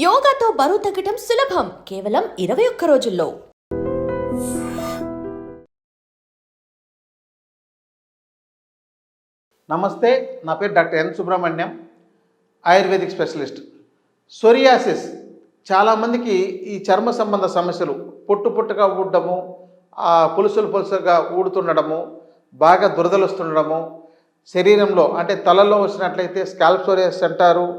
యోగాతో బరువు తగ్గటం సులభం కేవలం 21 రోజుల్లో. నమస్తే, నా పేరు doctor N Subrahmanyam, ayurvedic specialist. Psoriasis చాలామందికి ఈ చర్మ సంబంధ సమస్యలు, పొట్టుగా ఊడడము, పులుసులుగా ఊడుతుండడము, బాగా దురదలు వస్తుండడము, శరీరంలో అంటే తలలో వచ్చినట్లయితే స్కాల్ప్ సోరియాసిస్ అంటారు,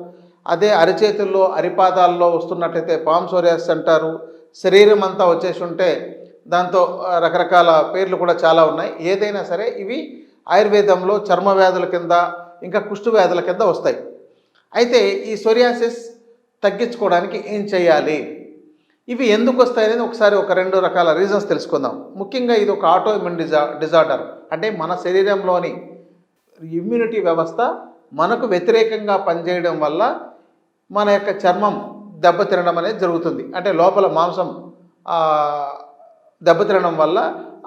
అదే అరిచేతుల్లో అరిపాదాల్లో వస్తున్నట్లయితే పామ్ సోరియాసిస్ అంటారు, శరీరం అంతా వచ్చేసి ఉంటే దాంతో రకరకాల పేర్లు కూడా చాలా ఉన్నాయి. ఏదైనా సరే ఇవి ఆయుర్వేదంలో చర్మ వ్యాధుల కింద, ఇంకా కుష్టు వ్యాధుల కింద వస్తాయి. అయితే ఈ సోరియాసిస్ తగ్గించుకోవడానికి ఏం చేయాలి, ఇవి ఎందుకు వస్తాయనేది ఒకసారి ఒక 2 రకాల రీజన్స్ తెలుసుకుందాం. ముఖ్యంగా ఇది ఒక ఆటోఇమ్యూన్ డిజార్డర్, అంటే మన శరీరంలోని ఇమ్యూనిటీ వ్యవస్థ మనకు వ్యతిరేకంగా పనిచేయడం వల్ల మన యొక్క చర్మం దెబ్బతినడం అనేది జరుగుతుంది. అంటే లోపల మాంసం దెబ్బతినడం వల్ల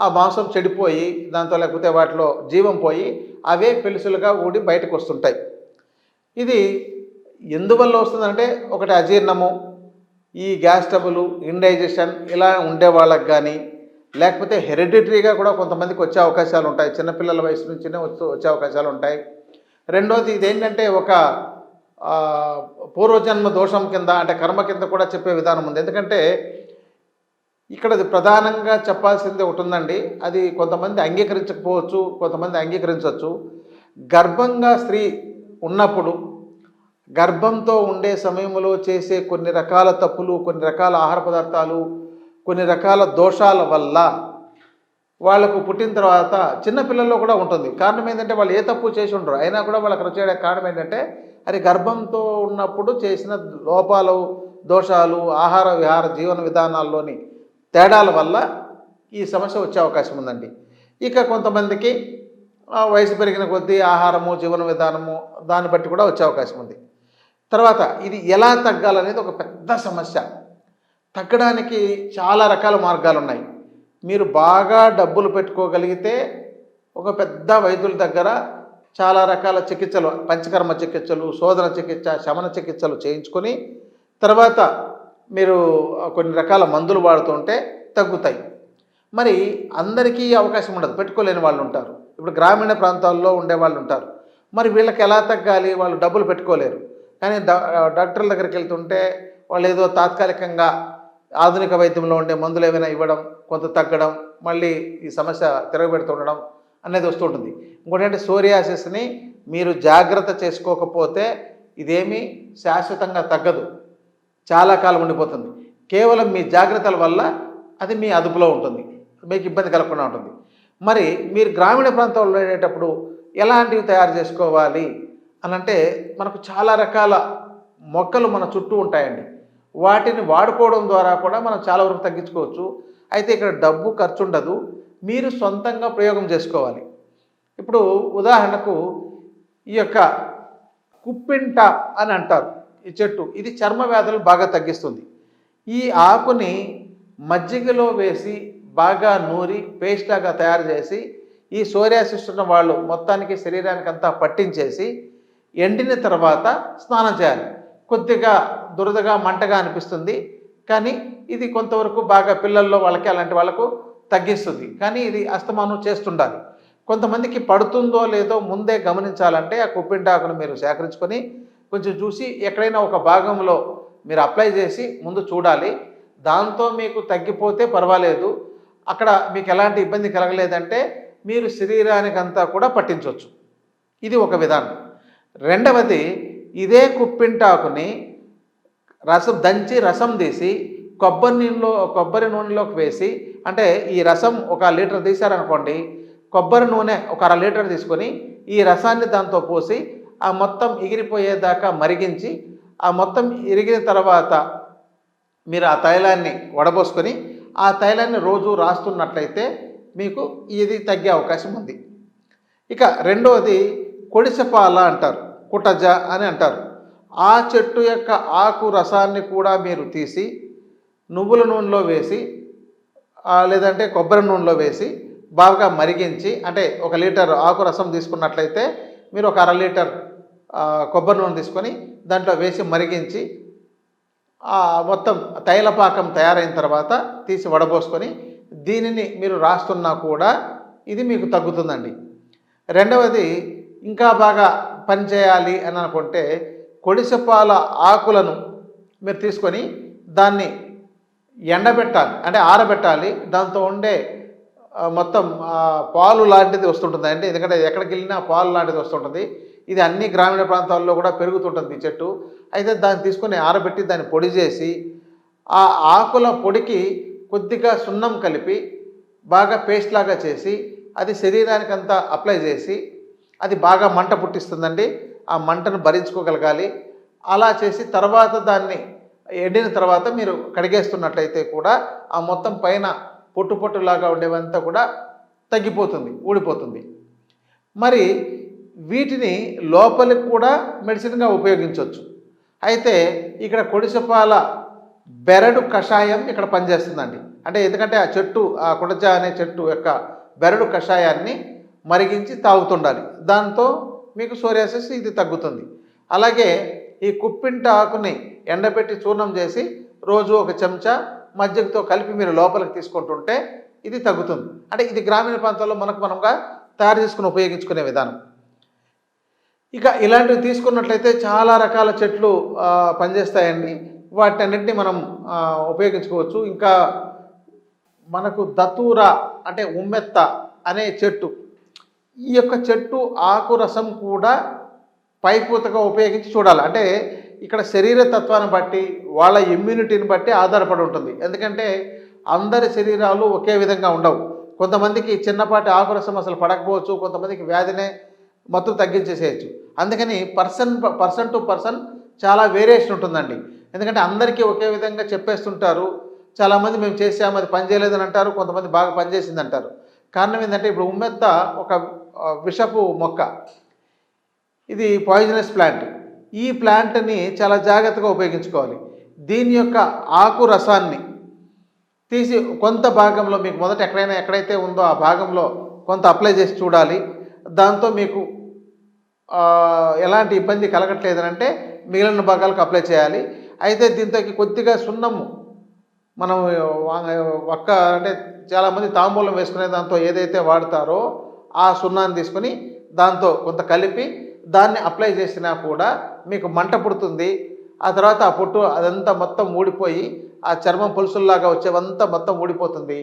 ఆ మాంసం చెడిపోయి దాంతో లేకపోతే వాటిలో జీవం పోయి అవే పెలుసులుగా ఊడి బయటకు వస్తుంటాయి. ఇది ఎందువల్ల వస్తుందంటే ఒకటి అజీర్ణము, ఈ గ్యాస్ ట్రబుల్, ఇండైజెషన్ ఇలా ఉండే వాళ్ళకి కానీ, లేకపోతే హెరిడిటరీగా కూడా కొంతమందికి వచ్చే అవకాశాలు ఉంటాయి. చిన్నపిల్లల వయసు నుంచినే వచ్చే అవకాశాలు ఉంటాయి. రెండోది ఇదేంటంటే ఒక పూర్వజన్మ దోషం కింద, అంటే కర్మ కింద కూడా చెప్పే విధానం ఉంది. ఎందుకంటే ఇక్కడ ప్రధానంగా చెప్పాల్సింది ఒకటి ఉందండి, అది కొంతమంది అంగీకరించకపోవచ్చు, కొంతమంది అంగీకరించవచ్చు. గర్భంగా స్త్రీ ఉన్నప్పుడు, గర్భంతో ఉండే సమయంలో చేసే కొన్ని రకాల తప్పులు, కొన్ని రకాల ఆహార పదార్థాలు, కొన్ని రకాల దోషాల వల్ల వాళ్ళకు పుట్టిన తర్వాత చిన్నపిల్లల్లో కూడా ఉంటుంది. కారణం ఏంటంటే వాళ్ళు ఏ తప్పు చేసి ఉండరు, అయినా కూడా వాళ్ళకి వచ్చే కారణం ఏంటంటే అది గర్భంతో ఉన్నప్పుడు చేసిన లోపాలు, దోషాలు, ఆహార విహార జీవన విధానాల్లోని తేడాల వల్ల ఈ సమస్య వచ్చే అవకాశం ఉందండి. ఇక కొంతమందికి వయసు పెరిగిన కొద్దీ ఆహారము, జీవన విధానము దాన్ని బట్టి కూడా వచ్చే అవకాశం ఉంది. తర్వాత ఇది ఎలా తగ్గాలనేది ఒక పెద్ద సమస్య. తగ్గడానికి చాలా రకాల మార్గాలు ఉన్నాయి. మీరు బాగా డబ్బులు పెట్టుకోగలిగితే ఒక పెద్ద వైద్యుల దగ్గర చాలా రకాల చికిత్సలు, పంచకర్మ చికిత్సలు, శోధన చికిత్స, శమన చికిత్సలు చేయించుకొని తర్వాత మీరు కొన్ని రకాల మందులు వాడుతుంటే తగ్గుతాయి. మరి అందరికీ అవకాశం ఉండదు, పెట్టుకోలేని వాళ్ళు ఉంటారు. ఇప్పుడు గ్రామీణ ప్రాంతాల్లో ఉండే వాళ్ళు ఉంటారు. మరి వీళ్ళకి ఎలా తగ్గాలి, వాళ్ళు డబ్బులు పెట్టుకోలేరు. కానీ డాక్టర్ల దగ్గరికి వెళ్తుంటే వాళ్ళు ఏదో తాత్కాలికంగా ఆధునిక వైద్యంలో ఉండే మందులు ఏమైనా ఇవ్వడం, కొంత తగ్గడం, మళ్ళీ ఈ సమస్య తిరగబెడుతుండడం అనేది వస్తుంటుంది. ఇంకోటి అంటే సోరియాసిస్ని మీరు జాగ్రత్త చేసుకోకపోతే ఇదేమీ శాశ్వతంగా తగ్గదు, చాలా కాలం ఉండిపోతుంది. కేవలం మీ జాగ్రత్తల వల్ల అది మీ అదుపులో ఉంటుంది, మీకు ఇబ్బంది కలగకుండా ఉంటుంది. మరి మీరు గ్రామీణ ప్రాంతాల్లో వెళ్ళేటప్పుడు ఎలాంటివి తయారు చేసుకోవాలి అనంటే, మనకు చాలా రకాల మొక్కలు మన చుట్టూ ఉంటాయండి. వాటిని వాడుకోవడం ద్వారా కూడా మనం చాలా వరకు తగ్గించుకోవచ్చు. అయితే ఇక్కడ డబ్బు ఖర్చు ఉండదు, మీరు సొంతంగా ప్రయోగం చేసుకోవాలి. ఇప్పుడు ఉదాహరణకు ఈ యొక్క కుప్పింట అని అంటారు ఈ చెట్టు, ఇది చర్మ వ్యాధులు బాగా తగ్గిస్తుంది. ఈ ఆకుని మజ్జిగలో వేసి బాగా నూరి పేస్ట్ లాగా తయారు చేసి ఈ సోరియాసిస్ ఉన్న వాళ్ళు మొత్తానికి శరీరానికి అంతా పట్టించేసి ఎండిన తర్వాత స్నానం చేయాలి. కొద్దిగా దురదగా మంటగా అనిపిస్తుంది, కానీ ఇది కొంతవరకు బాగా పిల్లల్లో వాళ్ళకి అలాంటి వాళ్ళకు తగ్గిస్తుంది. కానీ ఇది అస్తమానం చేస్తుండాలి. కొంతమందికి పడుతుందో లేదో ముందే గమనించాలంటే ఆ కుప్పింటాకును మీరు సేకరించుకొని కొంచెం చూసి ఎక్కడైనా ఒక భాగంలో మీరు అప్లై చేసి ముందు చూడాలి. దాంతో మీకు తగ్గిపోతే పర్వాలేదు, అక్కడ మీకు ఎలాంటి ఇబ్బంది కలగలేదంటే మీరు శరీరానికంతా కూడా పట్టించవచ్చు. ఇది ఒక విధానం. రెండవది, ఇదే కుప్పింటాకుని దంచి రసం తీసి కొబ్బరి నూనెలోకి వేసి, అంటే ఈ రసం 1 లీటర్ తీశారనుకోండి, కొబ్బరి నూనె ఒక 1/2 లీటర్ తీసుకొని ఈ రసాన్ని దాంతో పోసి ఆ మొత్తం ఎగిరిపోయేదాకా మరిగించి, ఆ మొత్తం ఇరిగిన తర్వాత మీరు ఆ తైలాన్ని వడబోసుకొని ఆ తైలాన్ని రోజు రాస్తున్నట్లయితే మీకు ఇది తగ్గే అవకాశం ఉంది. ఇక రెండవది కొడిసెపాల అంటారు, కుటజ అని అంటారు. ఆ చెట్టు యొక్క ఆకు రసాన్ని కూడా మీరు తీసి నువ్వుల నూనెలో వేసి లేదంటే కొబ్బరి నూనెలో వేసి బాగా మరిగించి, అంటే 1 లీటర్ ఆకు రసం తీసుకున్నట్లయితే మీరు ఒక 1/2 లీటర్ కొబ్బరి నూనె తీసుకొని దాంట్లో వేసి మరిగించి మొత్తం తైలపాకం తయారైన తర్వాత తీసి వడబోసుకొని దీనిని మీరు రాస్తున్నా కూడా ఇది మీకు తగ్గుతుందండి. రెండవది ఇంకా బాగా పనిచేయాలి అని అనుకుంటే కొడిసెపాల ఆకులను మీరు తీసుకొని దాన్ని ఎండబెట్టాలి, అంటే ఆరబెట్టాలి. దాంతో ఉండే మొత్తం పాలు లాంటిది వస్తుంటుంది అండి, ఎందుకంటే ఎక్కడికి వెళ్ళినా పాలు లాంటిది వస్తుంటుంది. ఇది అన్ని గ్రామీణ ప్రాంతాల్లో కూడా పెరుగుతుంటుంది ఈ చెట్టు. అయితే దాన్ని తీసుకొని ఆరబెట్టి దాన్ని పొడి చేసి ఆ ఆకుల పొడికి కొద్దిగా సున్నం కలిపి బాగా పేస్ట్ లాగా చేసి అది శరీరానికి అంతా అప్లై చేసి అది బాగా మంట పుట్టిస్తుందండి. ఆ మంటను భరించుకోగలగాలి. అలా చేసి తర్వాత దాన్ని ఎండిన తర్వాత మీరు కడిగేస్తున్నట్లయితే కూడా ఆ మొత్తం పైన పొట్టు పొట్టులాగా ఉండేవంతా కూడా తగ్గిపోతుంది, ఊడిపోతుంది. మరి వీటిని లోపలికి కూడా మెడిసిన్గా ఉపయోగించవచ్చు. అయితే ఇక్కడ కొడిసెపాల బెరడు కషాయం ఇక్కడ పనిచేస్తుందండి. అంటే ఎందుకంటే ఆ చెట్టు, ఆ కుడజ అనే చెట్టు యొక్క బెరడు కషాయాన్ని మరిగించి తాగుతుండాలి. దాంతో మీకు సోరియాసిస్ ఇది తగ్గుతుంది. అలాగే ఈ కుప్పింట ఆకుని ఎండబెట్టి చూర్ణం చేసి రోజు ఒక చెంచా మజ్జిగతో కలిపి మీరు లోపలికి తీసుకుంటుంటే ఇది తగ్గుతుంది. అంటే ఇది గ్రామీణ ప్రాంతాల్లో మనంగా తయారు చేసుకుని ఉపయోగించుకునే విధానం. ఇక ఇలాంటివి తీసుకున్నట్లయితే చాలా రకాల చెట్లు పనిచేస్తాయండి. వాటన్నిటిని మనం ఉపయోగించుకోవచ్చు. ఇంకా మనకు దతూర అంటే ఉమ్మెత్త అనే చెట్టు, ఈ యొక్క చెట్టు ఆకు రసం కూడా పైపూతగా ఉపయోగించి చూడాలి. అంటే ఇక్కడ శరీర తత్వాన్ని బట్టి వాళ్ళ ఇమ్యూనిటీని బట్టి ఆధారపడి ఉంటుంది. ఎందుకంటే అందరి శరీరాలు ఒకే విధంగా ఉండవు. కొంతమందికి చిన్నపాటి ఆకురసం అసలు పడకపోవచ్చు, కొంతమందికి వ్యాధినే మొత్తం తగ్గించేసేయచ్చు. అందుకని పర్సన్ టు పర్సన్ చాలా వేరియేషన్ ఉంటుందండి. ఎందుకంటే అందరికీ ఒకే విధంగా చెప్పేస్తుంటారు. చాలామంది మేము చేసాము అది పనిచేయలేదని అంటారు, కొంతమంది బాగా పనిచేసింది అంటారు. కారణం ఏంటంటే ఇప్పుడు ఉమ్మెత్త ఒక విషపు మొక్క, ఇది పాయిజనస్ ప్లాంట్. ఈ ప్లాంట్ని చాలా జాగ్రత్తగా ఉపయోగించుకోవాలి. దీని యొక్క ఆకు రసాన్ని తీసి కొంత భాగంలో మీకు మొదట ఎక్కడైతే ఉందో ఆ భాగంలో కొంత అప్లై చేసి చూడాలి. దాంతో మీకు ఎలాంటి ఇబ్బంది కలగట్లేదనంటే మిగిలిన భాగాలకు అప్లై చేయాలి. అయితే దీంతో కొద్దిగా సున్నము మనం అంటే చాలామంది తాంబూలం వేసుకునే దాంతో ఏదైతే వాడతారో ఆ సున్నాన్ని తీసుకొని దాంతో కొంత కలిపి దాన్ని అప్లై చేసినా కూడా మీకు మంట పుడుతుంది. ఆ తర్వాత ఆ పొట్టు అదంతా మొత్తం ఊడిపోయి ఆ చర్మం పులుసుల్లాగా వచ్చేవంతా మొత్తం ఊడిపోతుంది.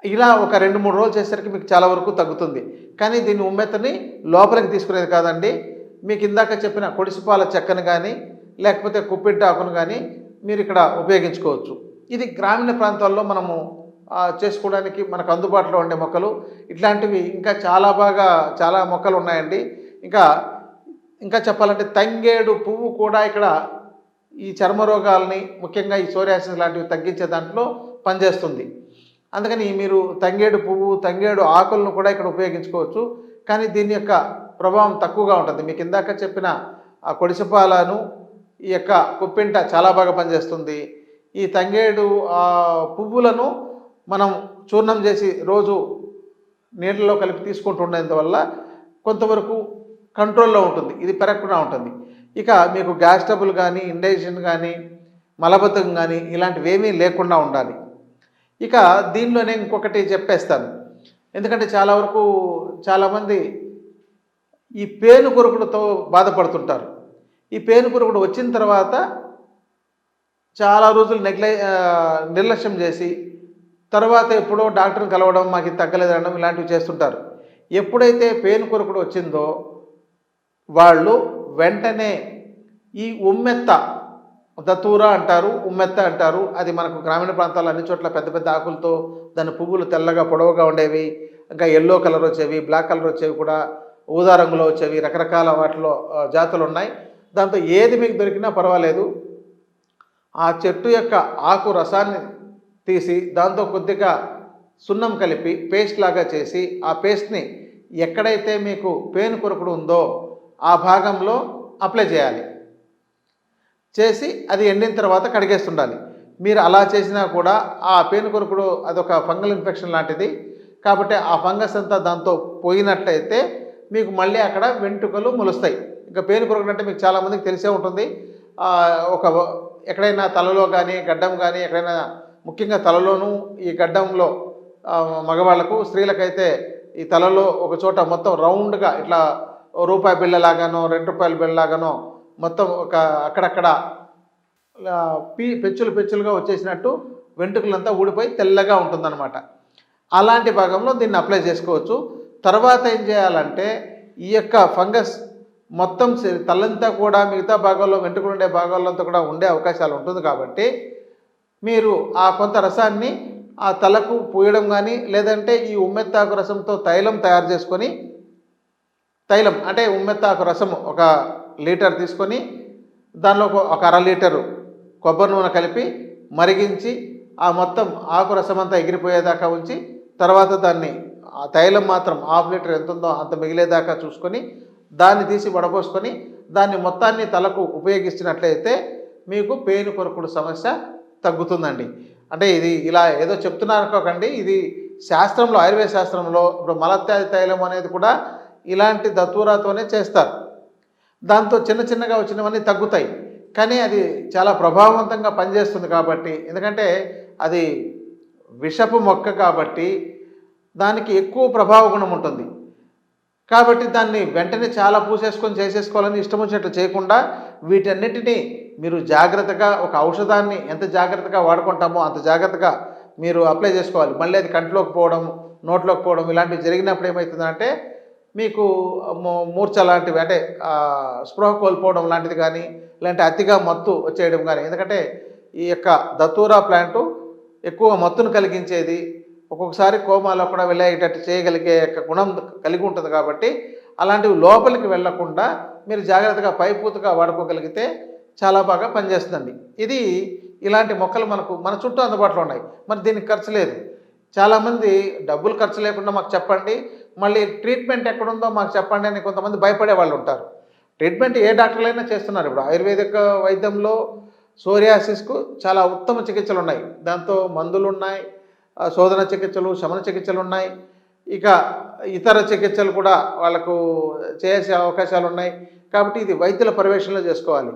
ఇలా ఒక 2-3 రోజులు చేసేసరికి మీకు చాలా వరకు తగ్గుతుంది. కానీ దీన్ని ఉమ్మెత్తని లోపలికి తీసుకునేది కాదండి. మీకు ఇందాక చెప్పిన కొడిసిపాల చెక్కను కానీ లేకపోతే కుప్పిడ్డ ఆకును కానీ మీరు ఇక్కడ ఉపయోగించుకోవచ్చు. ఇది గ్రామీణ ప్రాంతాల్లో మనము చేసుకోవడానికి మనకు అందుబాటులో ఉండే మొక్కలు. ఇట్లాంటివి ఇంకా చాలా మొక్కలు ఉన్నాయండి. ఇంకా చెప్పాలంటే తంగేడు పువ్వు కూడా ఇక్కడ ఈ చర్మ రోగాల్ని, ముఖ్యంగా ఈ సోరియాసిస్ లాంటివి తగ్గించే దాంట్లో పనిచేస్తుంది. అందుకని మీరు తంగేడు పువ్వు, తంగేడు ఆకులను కూడా ఇక్కడ ఉపయోగించుకోవచ్చు. కానీ దీని యొక్క ప్రభావం తక్కువగా ఉంటుంది. మీకు ఇందాక చెప్పిన ఆ కొడిసెపాలను, ఈ యొక్క కుప్పింట చాలా బాగా పనిచేస్తుంది. ఈ తంగేడు పువ్వులను మనం చూర్ణం చేసి రోజు నీళ్ళలో కలిపి తీసుకుంటుండేందువల్ల కొంతవరకు కంట్రోల్లో ఉంటుంది, ఇది పెరగకుండా ఉంటుంది. ఇక మీకు గ్యాస్ ట్రబుల్ కానీ, ఇండైజెషన్ కానీ, మలబద్ధకం కానీ ఇలాంటివి ఏమీ లేకుండా ఉండాలి. ఇక దీనిలోనే ఇంకొకటి చెప్పేస్తాను. ఎందుకంటే చాలామంది ఈ పేను కొరుకుడుతో బాధపడుతుంటారు. ఈ పేను కొరుకుడు వచ్చిన తర్వాత చాలా రోజులు నిర్లక్ష్యం చేసి తర్వాత ఎప్పుడో డాక్టర్ని కలవడం, మాకు ఇది తగ్గలేదనడం ఇలాంటివి చేస్తుంటారు. ఎప్పుడైతే పేను కొరుకుడు వచ్చిందో వాళ్ళు వెంటనే ఈ ఉమ్మెత్త, దతూర అంటారు, ఉమ్మెత్త అంటారు. అది మనకు గ్రామీణ ప్రాంతాల్లో అన్ని చోట్ల పెద్ద పెద్ద ఆకులతో దాని పువ్వులు తెల్లగా పొడవుగా ఉండేవి, ఇంకా ఎల్లో కలర్ వచ్చేవి, బ్లాక్ కలర్ వచ్చేవి, కూడా ఊదా రంగులో వచ్చేవి, రకరకాల వాటిలో జాతులు ఉన్నాయి. దాంతో ఏది మీకు దొరికినా పర్వాలేదు. ఆ చెట్టు యొక్క ఆకు రసాన్ని తీసి దాంతో కొద్దిగా సున్నం కలిపి పేస్ట్ లాగా చేసి ఆ పేస్ట్ని ఎక్కడైతే మీకు పేను కొరుకుడు ఉందో ఆ భాగంలో అప్లై చేయాలి. చేసి అది ఎండిన తర్వాత కడిగేస్తుండాలి. మీరు అలా చేసినా కూడా ఆ పేను కొరుకుడు అదొక ఫంగల్ ఇన్ఫెక్షన్ లాంటిది కాబట్టి ఆ ఫంగస్ అంతా దాంతో పోయినట్లయితే మీకు మళ్ళీ అక్కడ వెంట్రుకలు మొలుస్తాయి. ఇంకా పేను కొరుకుడు అంటే మీకు చాలామందికి తెలిసే ఉంటుంది. ఒక ఎక్కడైనా తలలో కానీ గడ్డం కానీ ఎక్కడైనా ముఖ్యంగా తలలోనూ ఈ గడ్డంలో మగవాళ్లకు, స్త్రీలకైతే ఈ తలలో ఒక చోట మొత్తం రౌండ్గా ఇట్లా రూపాయి బిళ్ళలాగానో 2 రూపాయల బిళ్ళలాగానో మొత్తం ఒక అక్కడక్కడ పెచ్చులుగా వచ్చేసినట్టు వెంట్రుకలంతా ఊడిపోయి తెల్లగా ఉంటుందన్నమాట. అలాంటి భాగంలో దీన్ని అప్లై చేసుకోవచ్చు. తర్వాత ఏం చేయాలంటే ఈ యొక్క ఫంగస్ మొత్తం తలంతా కూడా మిగతా భాగాల్లో వెంట్రుకలు ఉండే భాగాల్లో అంతా కూడా ఉండే అవకాశాలు ఉంటుంది కాబట్టి మీరు ఆ కొంత రసాన్ని ఆ తలకు పూయడం కానీ, లేదంటే ఈ ఉమ్మెత్తాకు రసంతో తైలం తయారు చేసుకొని, తైలం అంటే ఉమ్మెత్తాకు రసం 1 లీటర్ తీసుకొని దానిలో ఒక 1/2 లీటరు కొబ్బరి నూనె కలిపి మరిగించి ఆ మొత్తం ఆకు రసం అంతా ఎగిరిపోయేదాకా ఉంచి, తర్వాత దాన్ని ఆ తైలం మాత్రం 1/2 లీటర్ ఎంత ఉందో అంత మిగిలేదాకా చూసుకొని దాన్ని తీసి వడపోసుకొని దాన్ని మొత్తాన్ని తలకు ఉపయోగించినట్లయితే మీకు పేను కొరకుడు సమస్య తగ్గుతుందండి. అంటే ఇది ఇలా ఏదో చెప్తున్నారు అనుకోకండి, ఇది శాస్త్రంలో, ఆయుర్వేద శాస్త్రంలో ఇప్పుడు మలత్యాది తైలం అనేది కూడా ఇలాంటి దత్తూరాతోనే చేస్తారు. దాంతో చిన్నగా వచ్చినవన్నీ తగ్గుతాయి. కానీ అది చాలా ప్రభావవంతంగా పనిచేస్తుంది కాబట్టి, ఎందుకంటే అది విషపు మొక్క కాబట్టి దానికి ఎక్కువ ప్రభావ గుణం ఉంటుంది. కాబట్టి దాన్ని వెంటనే చాలా పూసేసుకొని చేసేసుకోవాలని ఇష్టం వచ్చినట్లు చేయకుండా వీటన్నిటినీ మీరు జాగ్రత్తగా, ఒక ఔషధాన్ని ఎంత జాగ్రత్తగా వాడుకుంటామో అంత జాగ్రత్తగా మీరు అప్లై చేసుకోవాలి. మళ్ళీ అది కంట్లోకి పోవడం, నోట్లోకి పోవడం ఇలాంటివి జరిగినప్పుడు ఏమవుతుందంటే మీకు మూర్ఛ లాంటివి, అంటే స్పృహ కోల్పోవడం లాంటిది కానీ, లేదంటే అతిగా మత్తు వచ్చేయడం కానీ. ఎందుకంటే ఈ యొక్క దత్తూరా ప్లాంటు ఎక్కువ మత్తును కలిగించేది, ఒక్కొక్కసారి కోమాలో కూడా వెళ్ళేటట్టు చేయగలిగే గుణం కలిగి ఉంటుంది. కాబట్టి అలాంటివి లోపలికి వెళ్లకుండా మీరు జాగ్రత్తగా పైపూతగా వాడుకోగలిగితే చాలా బాగా పనిచేస్తుందండి. ఇది ఇలాంటి మొక్కలు మన చుట్టూ అందుబాటులో ఉన్నాయి. మరి దీనికి ఖర్చు లేదు. చాలామంది డబ్బులు ఖర్చు లేకుండా మాకు చెప్పండి, మళ్ళీ ట్రీట్మెంట్ ఎక్కడుందో మాకు చెప్పండి అని కొంతమంది భయపడే వాళ్ళు ఉంటారు. ట్రీట్మెంట్ ఏ డాక్టర్లైనా చేస్తున్నారు. ఇప్పుడు ఆయుర్వేదిక వైద్యంలో సోరియాసిస్కు చాలా ఉత్తమ చికిత్సలు ఉన్నాయి. దాంతో మందులు ఉన్నాయి, శోధన చికిత్సలు, శమన చికిత్సలు ఉన్నాయి. ఇక ఇతర చికిత్సలు కూడా వాళ్ళకు చేసే అవకాశాలు ఉన్నాయి. కాబట్టి ఇది వైద్యుల పర్యవేక్షణలో చేసుకోవాలి.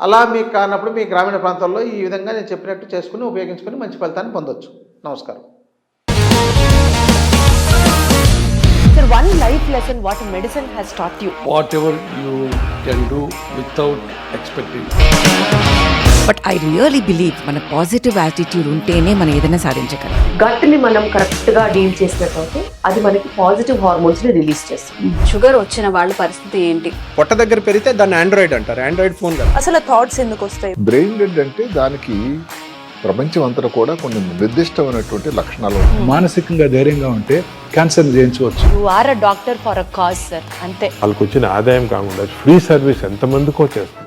అలా మీకు కానప్పుడు మీ గ్రామీణ ప్రాంతాల్లో ఈ విధంగా నేను చెప్పినట్టు చేసుకుని ఉపయోగించుకొని మంచి ఫలితాన్ని పొందొచ్చు. నమస్కారం. Sir, one life lesson what medicine has taught you. Whatever you can do without expecting. But I really believe మన పాజిటివ్ యాటిట్యూడ్ ఉంటేనే మనం ఏదైనా సాధించగలం. గట్ని మనం కరెక్ట్గా డీల్ చేసినట్లయితే అది మనకి పాజిటివ్ హార్మోన్స్ని రిలీజ్ చేస్తుంది. షుగర్ వచ్చిన వాళ్ళ పరిస్థితి ఏంటి? పొట్ట దగ్గర పెరిగితే దాన్ని ఆండ్రాయిడ్ అంటారు, ఆండ్రాయిడ్ ఫోన్ కదా. అసలు థాట్స్ ఎందుకు వస్తాయి? బ్రెయిన్ డెడ్ అంటే దానికి ప్రపంచం అంతా కూడా కొన్ని నిర్దిష్టమైనటువంటి లక్షణాలు. మానసికంగా ధైర్యంగా ఉంటే క్యాన్సర్ జయించవచ్చు. You are a doctor for a cause, sir. అంతే. వాళ్ళకి వచ్చిన ఆదాయం కాకుండా ఫ్రీ సర్వీస్ ఎంతమందికో చేస్తుంది.